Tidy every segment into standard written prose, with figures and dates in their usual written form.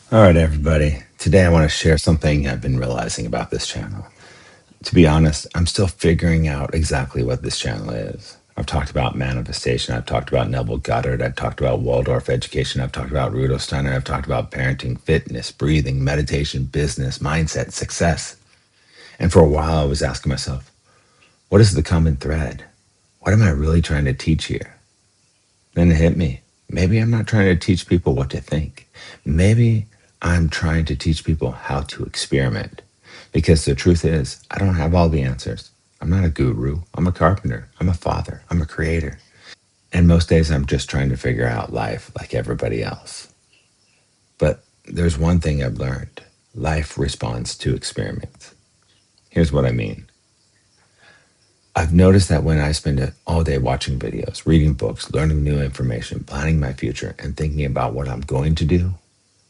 All right, everybody. Today I want to share something I've been realizing about this channel. To be honest, I'm still figuring out exactly what this channel is. I've talked about manifestation. I've talked about Neville Goddard. I've talked about Waldorf education. I've talked about Rudolf Steiner. I've talked about parenting, fitness, breathing, meditation, business, mindset, success. And for a while, I was asking myself, what is the common thread? What am I really trying to teach here? Then it hit me. Maybe I'm not trying to teach people what to think. Maybe I'm trying to teach people how to experiment. Because the truth is, I don't have all the answers. I'm not a guru. I'm a carpenter. I'm a father. I'm a creator. And most days I'm just trying to figure out life like everybody else. But there's one thing I've learned. Life responds to experiments. Here's what I mean. I've noticed that when I spend it all day watching videos, reading books, learning new information, planning my future, and thinking about what I'm going to do,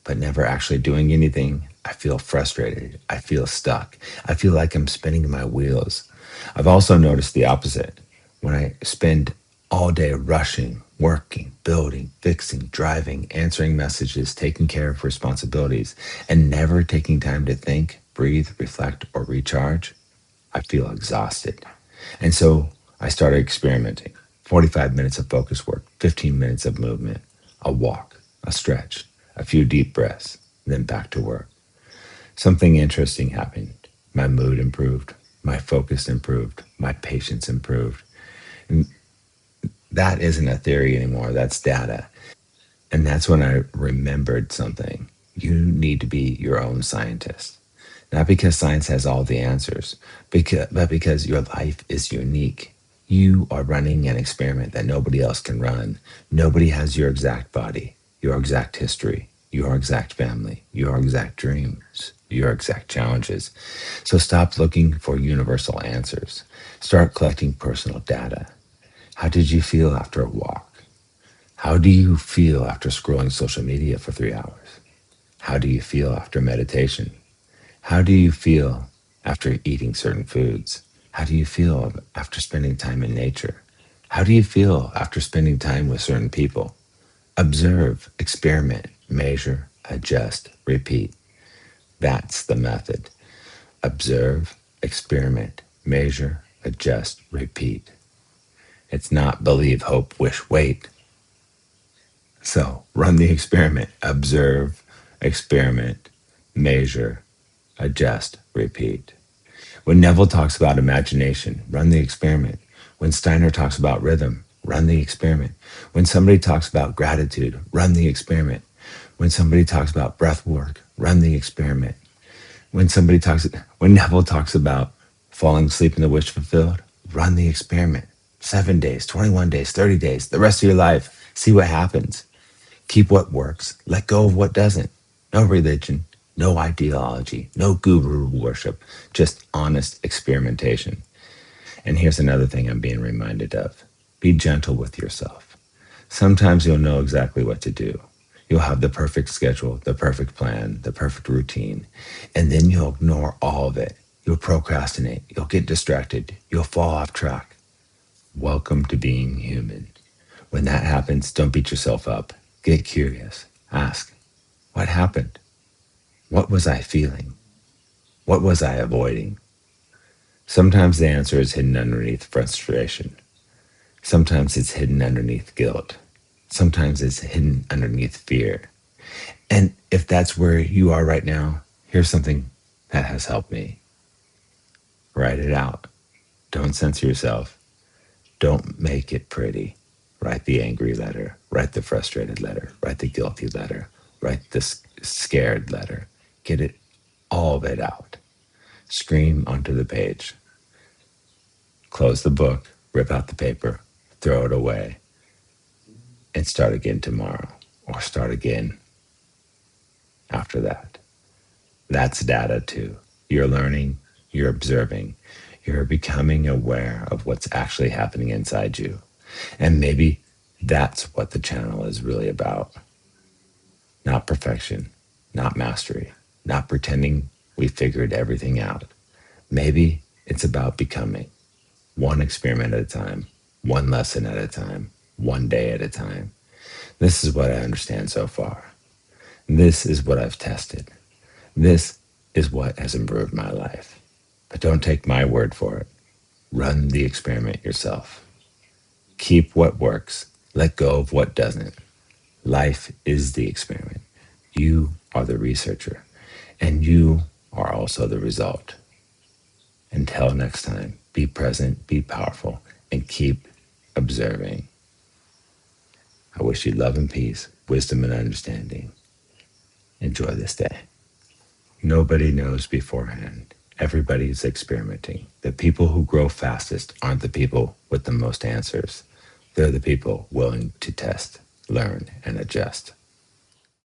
but never actually doing anything, I feel frustrated. I feel stuck. I feel like I'm spinning my wheels. I've also noticed the opposite. When I spend all day rushing, working, building, fixing, driving, answering messages, taking care of responsibilities, and never taking time to think, breathe, reflect, or recharge, I feel exhausted. And so I started experimenting. 45 minutes of focus work, 15 minutes of movement, a walk, a stretch, a few deep breaths, then back to work. Something interesting happened. My mood improved, my focus improved, my patience improved. And that isn't a theory anymore, that's data. And that's when I remembered something. You need to be your own scientist. Not because science has all the answers, but because your life is unique. You are running an experiment that nobody else can run. Nobody has your exact body, your exact history, your exact family, your exact dreams, your exact challenges. So stop looking for universal answers. Start collecting personal data. How did you feel after a walk? How do you feel after scrolling social media for 3 hours? How do you feel after meditation? How do you feel after eating certain foods? How do you feel after spending time in nature? How do you feel after spending time with certain people? Observe, experiment, measure, adjust, repeat. That's the method. Observe, experiment, measure, adjust, repeat. It's not believe, hope, wish, wait. So run the experiment. Observe, experiment, measure, adjust, repeat. When Neville talks about imagination, run the experiment. When Steiner talks about rhythm, run the experiment. When somebody talks about gratitude, run the experiment. When somebody talks about breath work, run the experiment. When Neville talks about falling asleep in the wish fulfilled, run the experiment. 7 days, 21 days, 30 days, the rest of your life. See what happens. Keep what works, let go of what doesn't. No religion, no ideology, no guru worship, just honest experimentation. And here's another thing I'm being reminded of. Be gentle with yourself. Sometimes you'll know exactly what to do. You'll have the perfect schedule, the perfect plan, the perfect routine, and then you'll ignore all of it. You'll procrastinate, you'll get distracted, you'll fall off track. Welcome to being human. When that happens, don't beat yourself up. Get curious. Ask, what happened? What was I feeling? What was I avoiding? Sometimes the answer is hidden underneath frustration. Sometimes it's hidden underneath guilt. Sometimes it's hidden underneath fear. And if that's where you are right now, here's something that has helped me. Write it out. Don't censor yourself. Don't make it pretty. Write the angry letter. Write the frustrated letter. Write the guilty letter. Write the scared letter. Get it, all of it out. Scream onto the page. Close the book. Rip out the paper. Throw it away. And start again tomorrow. Or start again after that. That's data too. You're learning. You're observing. You're becoming aware of what's actually happening inside you. And maybe that's what the channel is really about. Not perfection, not mastery, not pretending we figured everything out. Maybe it's about becoming, one experiment at a time, one lesson at a time, one day at a time. This is what I understand so far. This is what I've tested. This is what has improved my life. But don't take my word for it. Run the experiment yourself. Keep what works. Let go of what doesn't. Life is the experiment. You are the researcher, and you are also the result. Until next time, be present, be powerful, and keep observing. I wish you love and peace, wisdom and understanding. Enjoy this day. Nobody knows beforehand. Everybody's experimenting. The people who grow fastest aren't the people with the most answers. They're the people willing to test, learn, and adjust.